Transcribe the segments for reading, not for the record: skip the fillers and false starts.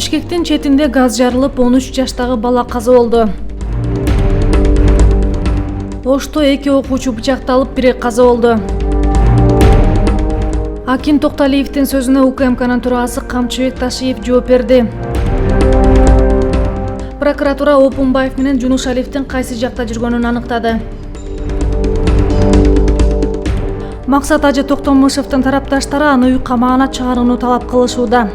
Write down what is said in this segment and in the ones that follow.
Бишкектин четинде газ жарылып 13 жаштагы бала каза болду. Ошто 2 окуучу бычакталып, бири каза болду. Акин Токталиевдин сөзүнө УКМКнын төрагасы Камчыбек Ташиев жооп берди. Прокуратура Опунбаев менен Жунушалиевдин кайсы жакта жүргөнүн аныктады. Максат Ажы Токтомушевдин тарапташтары аны үй камагына чыгарууну талап кылышууда.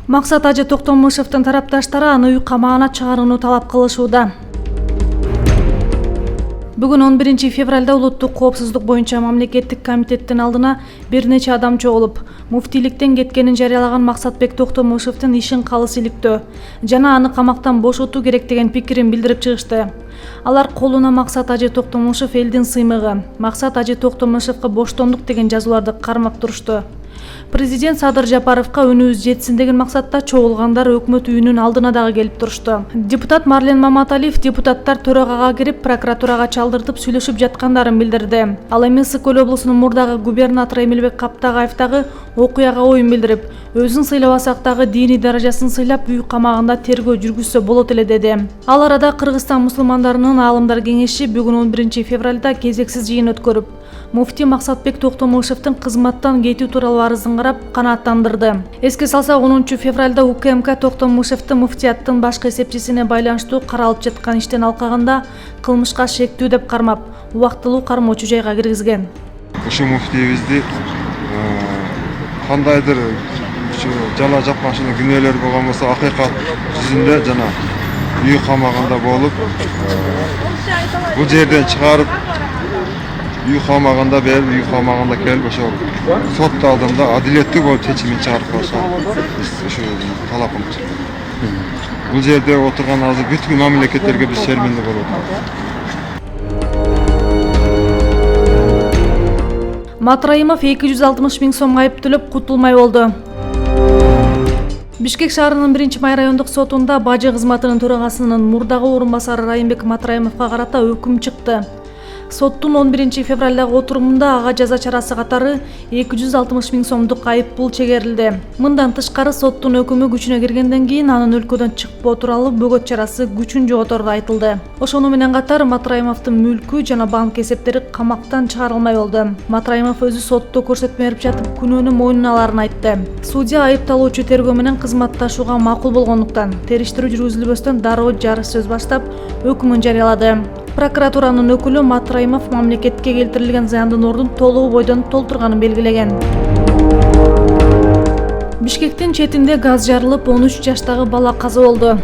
Максат Ажы Токтомушевдин тарапташтары аны үй камагына чыгарууну талап кылышууда. Бүгүн 11 февралда улуттук коопсуздук боюнча мамлекеттик комитеттин алдына бир нече адам чогулуп, муфтийликтен кеткенин жарыялаган Максатбек Токтомушевдин ишин калыс иликтөө жана аны камактан бошотуу керек деген пикирин билдирип чыгышты. Алар колуна Максат Ажы Токтомушев элдин сыймыгы, Максат Ажы Токтомушевке боштондук деген жазууларды кармап турушту. Президент Садыр Жапаровка үнүбүз жетсин деген максатта чогулгандар өкмөт үйүнүн алдына дагы келип турушту. Депутат Марлен Маматалиев депутаттар төрагага кирип прокуратурага чалдыртып сүйлөшүп жаткандарын билдирди. Ал эми Ысык Көл облусунун мурдагы губернатору Эмилбек Каптагаев дагы окуяга оюн билдирип, өзүн сыйлабасак дагы диний даражасын сыйлап үй камагында тергөө жүргүзсө болот эле деди. Ал арада Кыргызстан мусулмандарынын аалымдар кеңеши бүгүн 11 февралда кезексиз жыйын өткөрүп, муфти Максатбек Токтомушевдин кызматтан кетүү тууралуу арызын карап канааттандырды. Эске салсак, 10 февралда УКМК Токтомушевди муфтияттын башкы эсепчисине байланыштуу каралып жаткан иштен алкаганда кылмышка шектүү деп кармап, убактылуу кармоочу жайга киргизген. Ушу муфтийибизди кандайдыр жала жапканчылык күнөөлөр болгон болсо акыйкат жүзүндө жана үй камагында болуп, бул жерден чыгарып үй камагында берип, үй камагында келип ошол сот алдында адилеттүү болуп чечимин чыгарып коюшат. Биз ушу талапыбыз. Бул жерде отурган азыр бүткүл мамлекеттерге биз шермендүү болуп атабыз. Матраимов 260 миң сом айып төлөп кутулмай болду. Бишкек шаарынын 1-май райондук сотунда бажы кызматынын төрагасынын мурдагы орун басары Райымбек Матраимовго карата өкүм чыкты. Соттун 11 февралдагы отурумунда ага жаза чарасы катары 260 миң сомдук айып пул чегерилди. Мындан тышкары соттун өкүмү күчүнө киргенден кийин анын өлкөдөн чыкпоо тууралуу бөгөт чарасы күчүн жоготору айтылды. Ошону менен катар Матраимовдун мүлкү жана банк эсептери камактан чыгарылмай болду. Матраимов өзү сотто көрсөтмө берип жатып күнөөнү мойнуна аларын айтты. Судья айыпталуучу тергөө менен кызматташууга макул болгондуктан териштирүү жүргүзүлбөстөн дароо жарыш сөз баштап өкүмүн жарыялады. Прокуратуранын өкүлү Матраимов мамлекетке келтирилген зыяндын ордун толугу бойдон толтурганын белгилеген. Бишкектин четинде газ жарылып 13 жаштагы бала каза болду.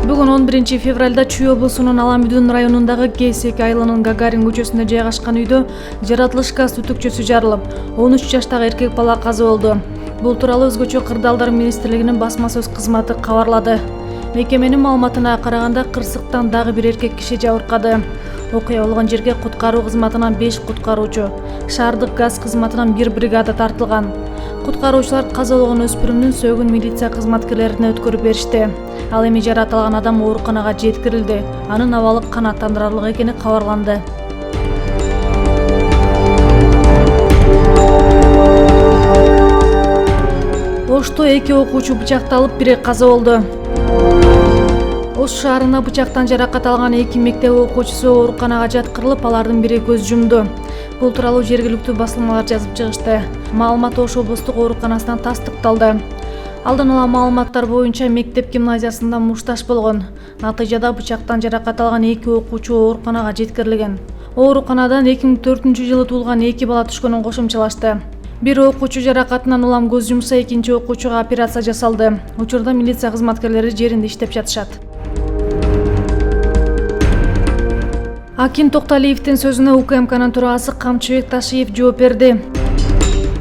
Бүгүн 11 февралда Чүй облусунун Аламүдүн районундагы К2 айылынын Гагарин көчөсүндө жайгашкан үйдө жаратылыш газ түтүкчөсү жарылып, 13 жаштагы эркек бала каза болду. Бул тууралуу Өзгөчө кырдаалдар министрлигинин басма сөз кызматы кабарлады. Мекеменин маалыматына караганда кырсыктан дагы бир эркек киши жабыркады. Окуя болгон жерге куткаруу кызматынан 5 куткаруучу, шаардык газ кызматынан 1 бригада тартылган. Куткаруучулар каза болгон өспүрүмдүн сөөгүн милиция кызматкерлерине өткөрүп беришти. Ал эми жаратылган адам ооруканага жеткирилди. Анын абалы канааттандырарлык экени кабарланды. Ошто 2 окуучу бычакталып, бири каза болду. Ош шаарында бычактан жаракат алган 2 мектеп окуучусу ооруканага жаткырылып, алардын бири көз жумду. Бул тууралуу жергиликтүү басылмалар жазып чыгышты. Маалымат Ош облустук ооруканасынан тастыкталды. Алдын ала маалыматтар боюнча мектеп гимназиясында мушташ болгон. Натыйжада бычактан жаракат алган 2 окуучу ооруканага жеткирилген. Ооруканадан 2004-жылы туулган 2 бала түшкөнүн кошумчалашты. Бир окуучу жаракатынан улам көз жумса, экинчи окуучуга операция жасалды. Учурда милиция кызматкерлери жеринде иштеп жатышат. Акин Токталиевдин сөзүнө УКМКнын төрагасы Камчыбек Ташиев жооп берди.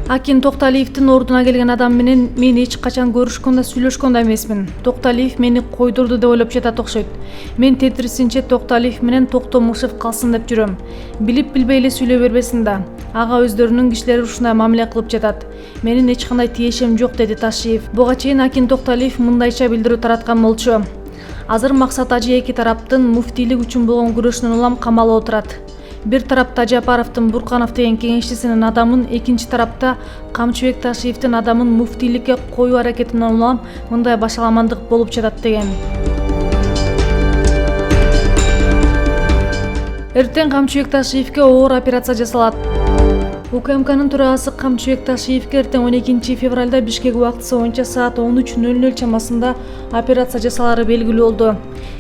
Акин Токталиевдин ордуна келген адам менен мен эч качан көрүшкөн да сүйлөшкөн да эмесмин. Токталиев мени койдурду деп ойлоп жатат окшойт. Мен тетирисинче Токталиев менен Токтомушев калсын деп жүрөм. Билип билбей эле сүйлөй бербесин да. Ага өздөрүнүн кишилери ушундай мамиле кылып жатат. Менин эч кандай тиешем жок, деди Ташиев. Буга чейин Акин Токталиев мындайча билдирүү тараткан болчу. Азыр Максат Ажы эки тараптын муфтийлик үчүн болгон күрөшүнөн улам камалып отурат. Бир тарапта Жапаровдун Бурканов деген кеңешчисинин адамын, экинчи тарапта Камчыбек Ташиевдин адамын муфтийликке коюу аракетинен улам мындай башаламандык болуп жатат деген. Эртең Камчыбек Ташиевке оор операция жасалат. УКМКнын төрагасы Камчыбек Ташиевке эртең 12 февралда Бишкек убактысы боюнча саат 13:00 чамасында операция жасалары белгилүү болду.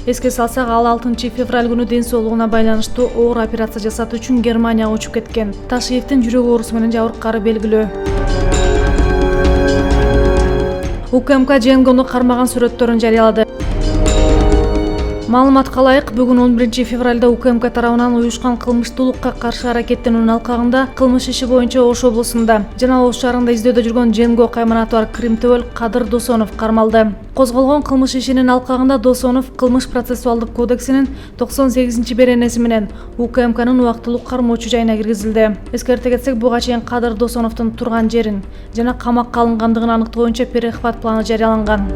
Эске салсак, ал 6 февраль күнү ден соолугуна байланыштуу оор операция жасатуу үчүн Германияга учуп кеткен. Ташиевдин жүрөк оорусу менен жабыркаары белгилүү. УКМК Дженгону кармаган сүрөттөрүн жарыялады. Маалыматка ылайык, бүгүн 11 февралда УКМК тарабынан уюшкан кылмыштуулукка каршы аракеттенүүнүн алкагында кылмыш иши боюнча Ош облусунда жана Ош шаарында издөөдө жүргөн Дженго кайманаты бар Кримтөбөл Кадыр Досонов кармалды. Козголгон кылмыш ишинин алкагында Досонов Кылмыш процессуалдык кодексинин 98-беренеси менен УКМКнын убактылуу кармоочу жайына киргизилди. Эскерте кетсек, буга чейин Кадыр Досоновдун турган жерин жана камакка алынгандыгын аныктоо боюнча перехват планы жарыяланган.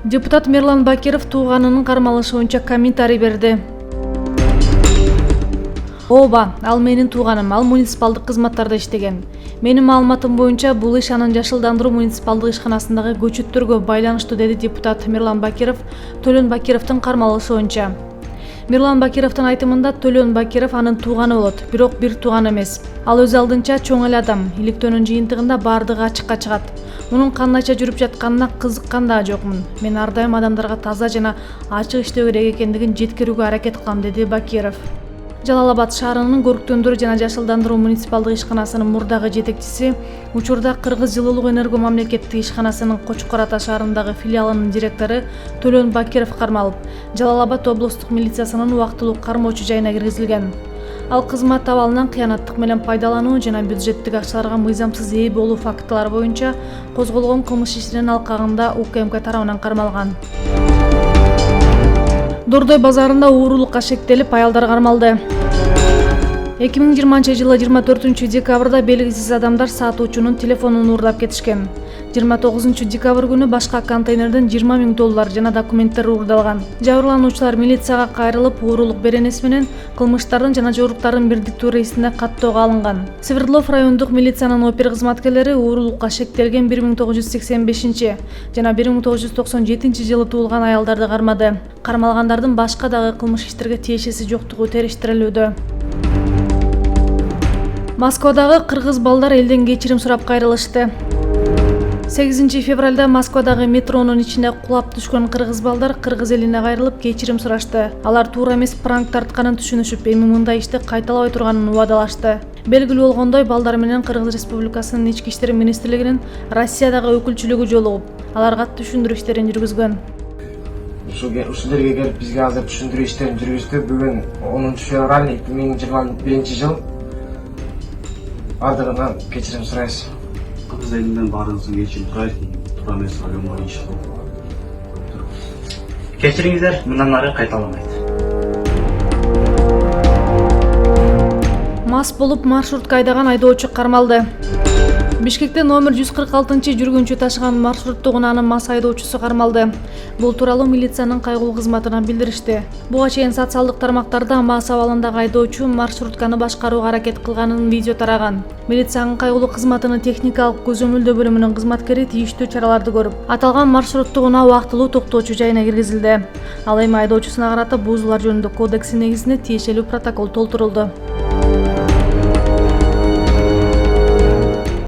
Депутат Мирлан Бакиров тууганынын кармалышы боюнча комментарий берди. Ооба, ал менин тууганым, ал муниципалдык кызматтарда иштеген. Менин маалыматым боюнча бул иш анын Жашылдандыруу муниципалдык ишканасындагы көчөттөргө байланыштуу, деди депутат Мирлан Бакиров Төлөн Бакировдун кармалышы боюнча. Мирлан Бакировдун айтымында Төлөн Бакиров анын тууганы болот, бирок бир тууган эмес. Ал өз алдынча чоң эле адам, иликтөөнүн жыйынтыгында бардыгы ачыкка чыгат. Мунун кандайча жүрүп жатканына кызыккан да жокмун. Мен ар дайым адамдарга таза жана ачык иштөө керек экендигин жеткирүүгө аракет кылам, деди Бакиров. Жалал Абад шаарынын Көрктөндүрүү жана Жашылдандыруу муниципалдык ишканасынын мурдагы жетекчиси, учурда Кыргыз жылуулук энерго мамлекеттик ишканасынын Кочкор Ата шаарындагы филиалынын директору Төлөн Бакиров кармалып, Жалал Абад облустук милициясынын убактылуу кармоочу жайына киргизилген. Ал кызмат абалынан кыянаттык менен пайдалануу жана бюджеттик акчаларга мыйзамсыз ээ болуу фактылары боюнча козголгон кылмыш ишинин алкагында УКМК тарабынан кармалган. Дордой базарында уурулукка шектелип аялдар кармалды. 2020-жылы 24 декабрда белгисиз адамдар сатуучунун телефонун уурдап кетишкен. 29 декабрь күнү башка контейнерден $20,000 жана документтер уурдалган. Жабырлануучулар милицияга кайрылып, уурулук беренеси менен кылмыштардын жана жоруктардын бирдиктүү рейсине каттоого алынган. Свердлов райондук милициянын опер кызматкерлери уурулукка шектелген 1985 жана 1997 жылы туулган аялдарды кармады. Кармалгандардын башка дагы кылмыш иштерге тиешеси жоктугу териштирилүүдө. Москвадагы кыргыз балдар элден кечирим сурап кайрылышты. 8 февралда Москвадагы метронун ичине кулап түшкөн кыргыз балдар кыргыз элине кайрылып кечирим сурашты. Алар туура эмес пранк тартканын түшүнүшүп, эми мындай ишти кайталабай турганын убадалашты. Белгилүү болгондой, балдар менен Кыргыз Республикасынын Ички иштер министрлигинин Россиядагы өкүлчүлүгү жолугуп, аларга түшүндүрүү иштерин жүргүзгөн. Ушул жерге келип бизге азыр түшүндүрүү иштерин жүргүздү. Бүгүн 10 февраль 2021 жыл. Бардыгынан кечирим сурайбыз. Кыргыз элинен баарыңыздын кечирим сурайт. Туура эмес районго иш болду. Кечириңиздер, мындан ары кайталамайт. Мас болуп маршрутка айдаган айдоочу кармалды. Бишкекте номер 146 жүргүнчү ташыган маршруттугунанын мас айдоочусу кармалды. Бул тууралуу милициянын кайгылуу кызматынан билдиришти. Буга чейин социалдык тармактарда мас абалындагы айдоочу маршрутканы башкарууга аракет кылганын видео тараган. Милициянын кайгылуу кызматынын техникалык көзөмөлдөө бөлүмүнүн кызматкери тийиштүү чараларды көрүп, аталган маршруттугуна убактылуу токтоочу жайына киргизилди. Ал эми айдоочусуна карата бузуулар жөнүндө кодекстин негизинде тиешелүү протокол толтурулду.